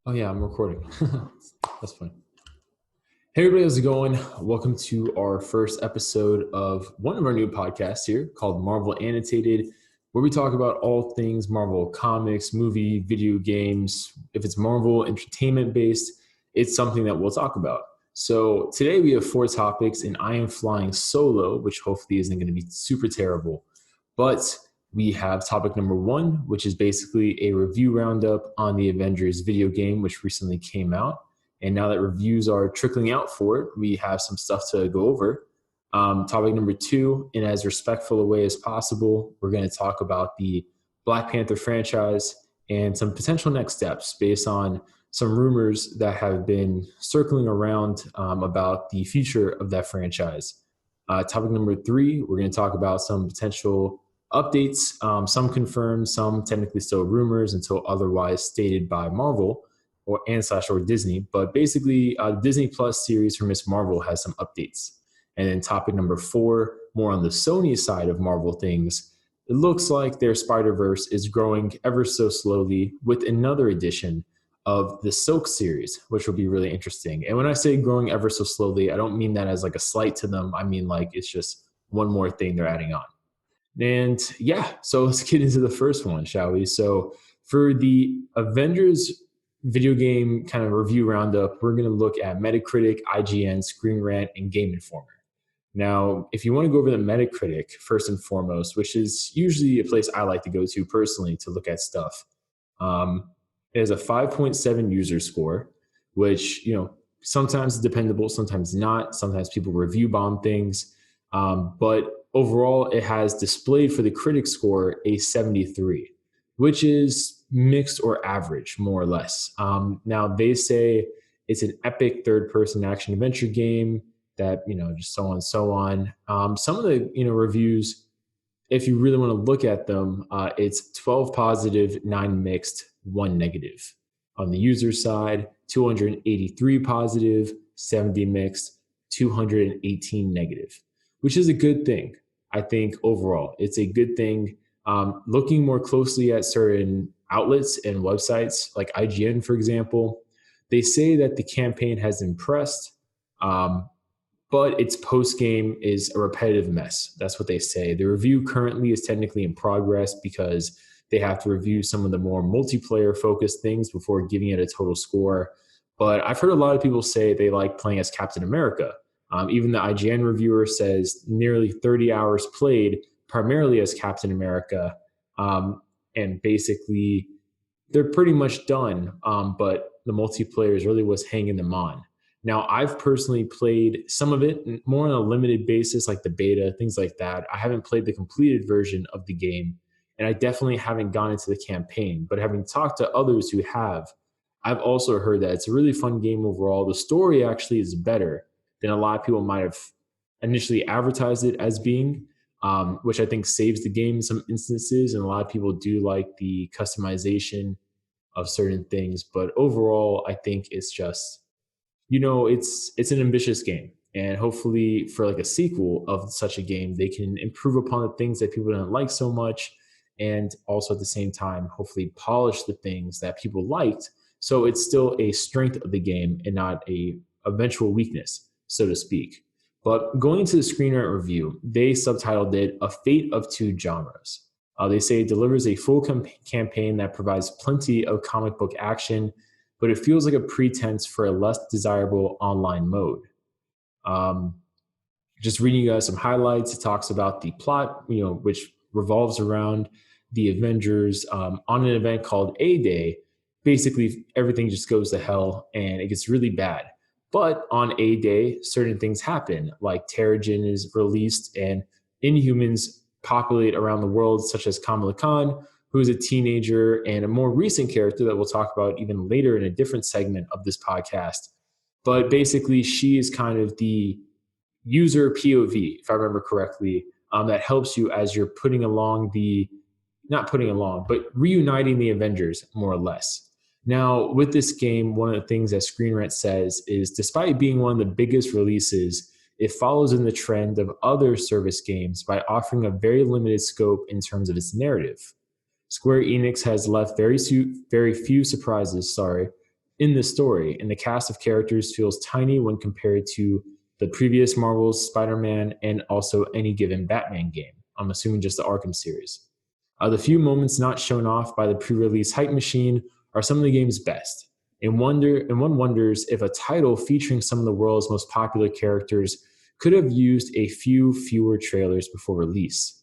Oh yeah, I'm recording. That's fine. Hey everybody, how's it going? Welcome to our first episode of one of our new podcasts here called Marvel Annotated, where we talk about all things Marvel comics, movie, video games. If it's Marvel entertainment based, it's something that we'll talk about. So today we have four topics, and I am flying solo, which hopefully isn't going to be super terrible. But we have topic number one, which is basically a review roundup on the Avengers video game, which recently came out. And now that reviews are trickling out for it, we have some stuff to go over. Topic number two, in as respectful a way as possible, we're going to talk about the Black Panther franchise and some potential next steps based on some rumors that have been circling around about the future of that franchise. Topic number three, we're going to talk about some potential updates, some confirmed, some technically still rumors until otherwise stated by Marvel or Disney. But basically, Disney Plus series for Miss Marvel has some updates. And then topic number four, more on the Sony side of Marvel things. It looks like their Spider-Verse is growing ever so slowly with another edition of the Silk series, which will be really interesting. And when I say growing ever so slowly, I don't mean that as like a slight to them. I mean like it's just one more thing they're adding on. And yeah, so let's get into the first one, shall we? So for the Avengers video game kind of review roundup, we're going to look at Metacritic, IGN, Screenrant, and Game Informer. Now, if you want to go over the Metacritic first and foremost, which is usually a place I like to go to personally to look at stuff, it has a 5.7 user score, which, sometimes dependable, sometimes not. Sometimes people review bomb things. But overall, it has displayed for the critic score a 73, which is mixed or average, more or less. Now, they say it's an epic third-person action adventure game that, just so on and so on. Some of the, reviews, if you really want to look at them, it's 12 positive, 9 mixed, 1 negative. On the user side, 283 positive, 70 mixed, 218 negative, which is a good thing. I think overall, it's a good thing. Looking more closely at certain outlets and websites like IGN, for example, they say that the campaign has impressed, but its post game is a repetitive mess. That's what they say. The review currently is technically in progress because they have to review some of the more multiplayer focused things before giving it a total score. But I've heard a lot of people say they like playing as Captain America. Even the IGN reviewer says nearly 30 hours played primarily as Captain America. And basically, they're pretty much done, but the multiplayer is really what's hanging them on. Now, I've personally played some of it more on a limited basis, like the beta, things like that. I haven't played the completed version of the game, and I definitely haven't gone into the campaign. But having talked to others who have, I've also heard that it's a really fun game overall. The story actually is better than a lot of people might have initially advertised it as being, which I think saves the game in some instances. And a lot of people do like the customization of certain things. But overall, I think it's just, it's an ambitious game. And hopefully for like a sequel of such a game, they can improve upon the things that people don't like so much. And also at the same time, hopefully polish the things that people liked. So it's still a strength of the game and not a eventual weakness, so to speak. But going into the Screenwrite review, they subtitled it A Fate of Two Genres. They say it delivers a full campaign that provides plenty of comic book action, but it feels like a pretense for a less desirable online mode. Just reading you guys some highlights, it talks about the plot, which revolves around the Avengers on an event called A-Day. Basically, everything just goes to hell and it gets really bad. But on A-Day, certain things happen, like Terrigen is released and Inhumans populate around the world, such as Kamala Khan, who is a teenager and a more recent character that we'll talk about even later in a different segment of this podcast. But basically, she is kind of the user POV, if I remember correctly, that helps you as you're but reuniting the Avengers, more or less. Now, with this game, one of the things that Screenrant says is despite being one of the biggest releases, it follows in the trend of other service games by offering a very limited scope in terms of its narrative. Square Enix has left very few surprises, in the story, and the cast of characters feels tiny when compared to the previous Marvel's Spider-Man and also any given Batman game. I'm assuming just the Arkham series. The few moments not shown off by the pre-release hype machine are some of the game's best. And one wonders if a title featuring some of the world's most popular characters could have used a few fewer trailers before release.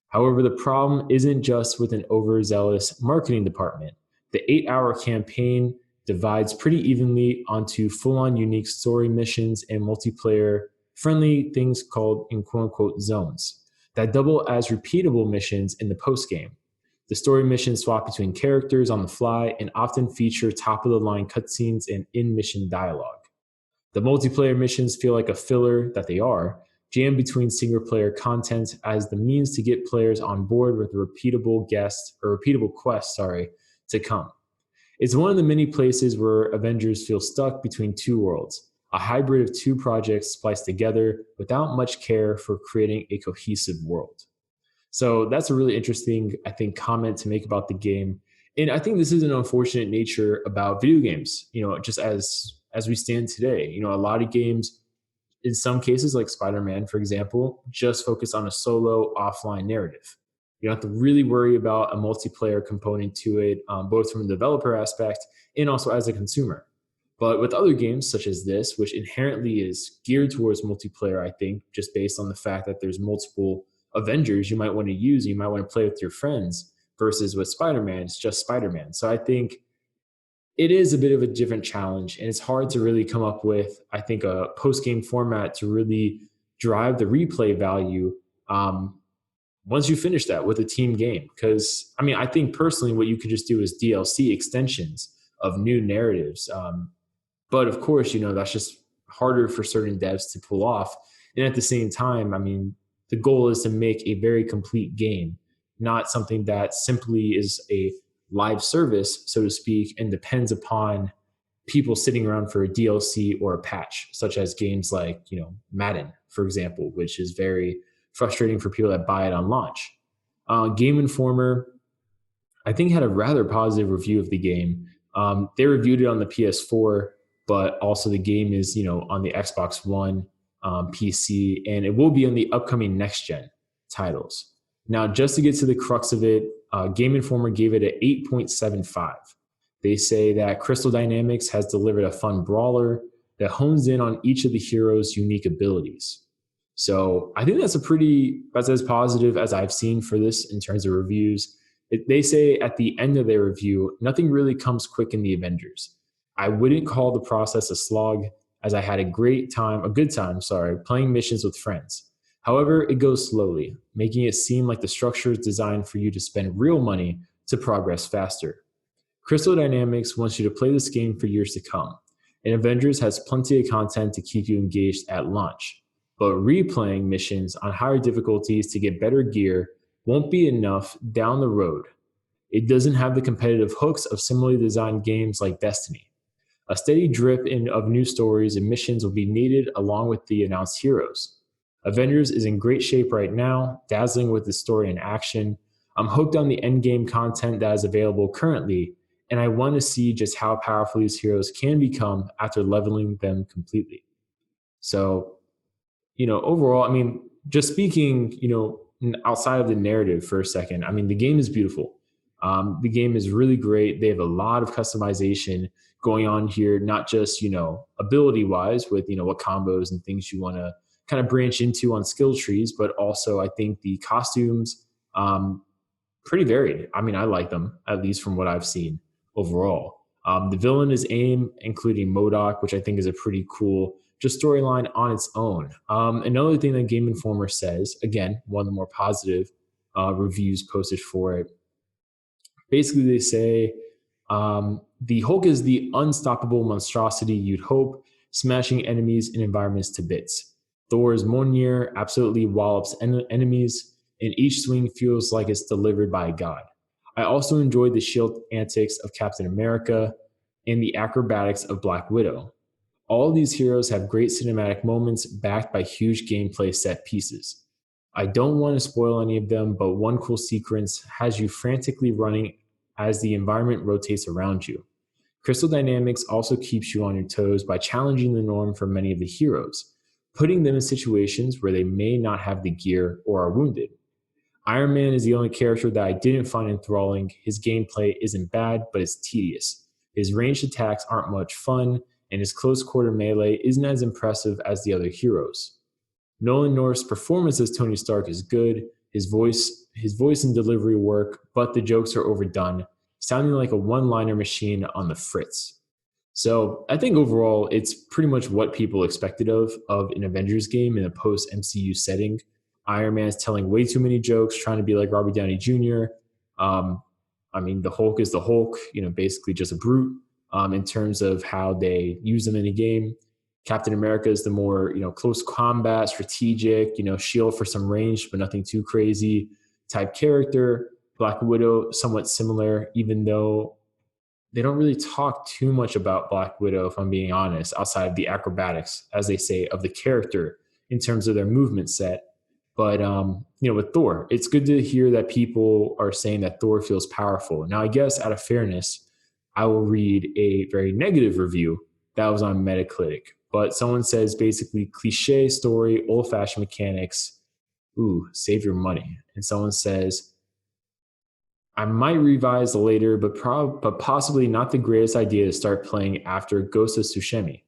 However, the problem isn't just with an overzealous marketing department. The 8-hour campaign divides pretty evenly onto full-on unique story missions and multiplayer friendly things called in quote unquote zones that double as repeatable missions in the postgame. The story missions swap between characters on the fly and often feature top of the line cutscenes and in mission dialogue. The multiplayer missions feel like a filler that they are, jammed between single player content as the means to get players on board with a repeatable quest, to come. It's one of the many places where Avengers feel stuck between two worlds, a hybrid of two projects spliced together without much care for creating a cohesive world. So that's a really interesting, I think, comment to make about the game. And I think this is an unfortunate nature about video games, just as we stand today. A lot of games, in some cases, like Spider-Man, for example, just focus on a solo offline narrative. You don't have to really worry about a multiplayer component to it, both from the developer aspect and also as a consumer. But with other games such as this, which inherently is geared towards multiplayer, I think, just based on the fact that there's multiple Avengers you might want to use, you might want to play with your friends, versus with Spider-Man, it's just Spider-Man. So I think it is a bit of a different challenge, and it's hard to really come up with, I think, a post-game format to really drive the replay value once you finish that with a team game. Because, I think personally what you could just do is DLC extensions of new narratives. But of course, that's just harder for certain devs to pull off. And at the same time, the goal is to make a very complete game, not something that simply is a live service, so to speak, and depends upon people sitting around for a DLC or a patch, such as games like, Madden, for example, which is very frustrating for people that buy it on launch. Game Informer, I think, had a rather positive review of the game. They reviewed it on the PS4, but also the game is, on the Xbox One, PC, and it will be on the upcoming next-gen titles. Now, just to get to the crux of it, Game Informer gave it an 8.75. They say that Crystal Dynamics has delivered a fun brawler that hones in on each of the heroes' unique abilities. So I think that's as positive as I've seen for this in terms of reviews. They say at the end of their review, nothing really comes quick in the Avengers. I wouldn't call the process a slog, as I had a good time, playing missions with friends. However, it goes slowly, making it seem like the structure is designed for you to spend real money to progress faster. Crystal Dynamics wants you to play this game for years to come, and Avengers has plenty of content to keep you engaged at launch. But replaying missions on higher difficulties to get better gear won't be enough down the road. It doesn't have the competitive hooks of similarly designed games like Destiny. A steady drip in of new stories and missions will be needed along with the announced heroes. Avengers is in great shape right now, dazzling with the story and action. I'm hooked on the endgame content that is available currently, and I want to see just how powerful these heroes can become after leveling them completely. So, overall, just speaking, outside of the narrative for a second, the game is beautiful. The game is really great. They have a lot of customization going on here, not just, ability wise with, what combos and things you want to kind of branch into on skill trees, but also I think the costumes, pretty varied. I like them, at least from what I've seen overall. The villain is AIM, including MODOK, which I think is a pretty cool just storyline on its own. Another thing that Game Informer says, again, one of the more positive reviews posted for it, basically they say the Hulk is the unstoppable monstrosity you'd hope, smashing enemies and environments to bits. Thor's Mjolnir absolutely wallops enemies, and each swing feels like it's delivered by a god. I also enjoyed the shield antics of Captain America and the acrobatics of Black Widow. All of these heroes have great cinematic moments backed by huge gameplay set pieces. I don't want to spoil any of them, but one cool sequence has you frantically running as the environment rotates around you. Crystal Dynamics also keeps you on your toes by challenging the norm for many of the heroes, putting them in situations where they may not have the gear or are wounded. Iron Man is the only character that I didn't find enthralling. His gameplay isn't bad, but it's tedious. His ranged attacks aren't much fun, and his close quarter melee isn't as impressive as the other heroes. Nolan North's performance as Tony Stark is good. His voice and delivery work, but the jokes are overdone, sounding like a one-liner machine on the fritz. So I think overall, it's pretty much what people expected of an Avengers game in a post MCU setting. Iron Man's telling way too many jokes, trying to be like Robert Downey Jr. Um, I mean, the Hulk is the Hulk, basically just a brute in terms of how they use them in the game. Captain America is the more, close combat, strategic, shield for some range, but nothing too crazy type character. Black Widow, somewhat similar, even though they don't really talk too much about Black Widow, if I'm being honest, outside of the acrobatics, as they say, of the character in terms of their movement set. But with Thor, it's good to hear that people are saying that Thor feels powerful. Now, I guess out of fairness, I will read a very negative review that was on Metacritic. But someone says basically cliche story, old-fashioned mechanics. Ooh, save your money. And someone says, I might revise later, but possibly not the greatest idea to start playing after Ghost of Tsushima.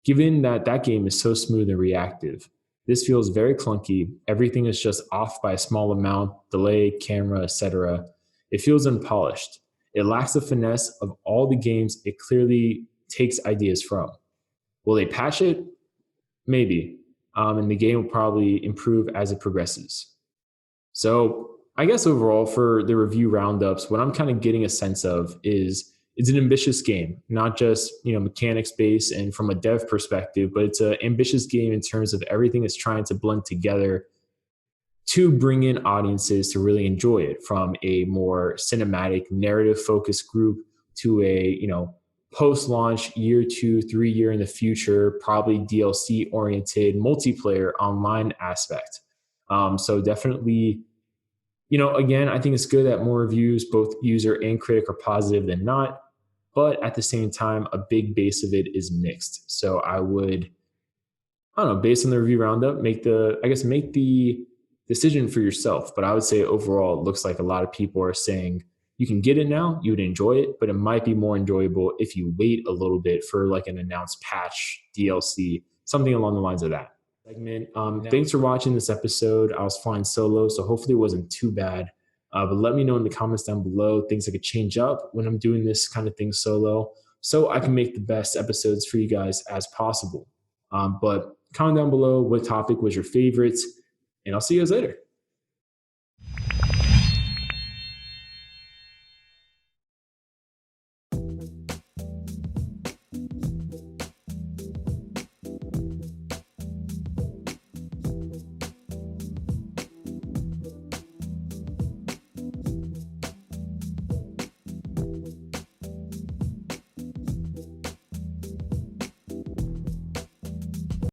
Given that game is so smooth and reactive, this feels very clunky. Everything is just off by a small amount, delay, camera, etc. It feels unpolished. It lacks the finesse of all the games it clearly takes ideas from. Will they patch it? Maybe. And the game will probably improve as it progresses. So I guess overall for the review roundups, what I'm kind of getting a sense of is it's an ambitious game, not just mechanics based and from a dev perspective, but it's an ambitious game in terms of everything it's trying to blend together to bring in audiences to really enjoy it, from a more cinematic narrative focused group to a post-launch year 2, 3 year in the future, probably DLC oriented multiplayer online aspect. So definitely, again, I think it's good that more reviews, both user and critic, are positive than not. But at the same time, a big base of it is mixed. So I don't know, based on the review roundup, make the decision for yourself. But I would say overall, it looks like a lot of people are saying you can get it now, you would enjoy it, but it might be more enjoyable if you wait a little bit for like an announced patch, DLC, something along the lines of that. Segment. Thanks for watching this episode. I was flying solo, so hopefully it wasn't too bad. But let me know in the comments down below things I could change up when I'm doing this kind of thing solo, so I can make the best episodes for you guys as possible. But comment down below what topic was your favorite, and I'll see you guys later.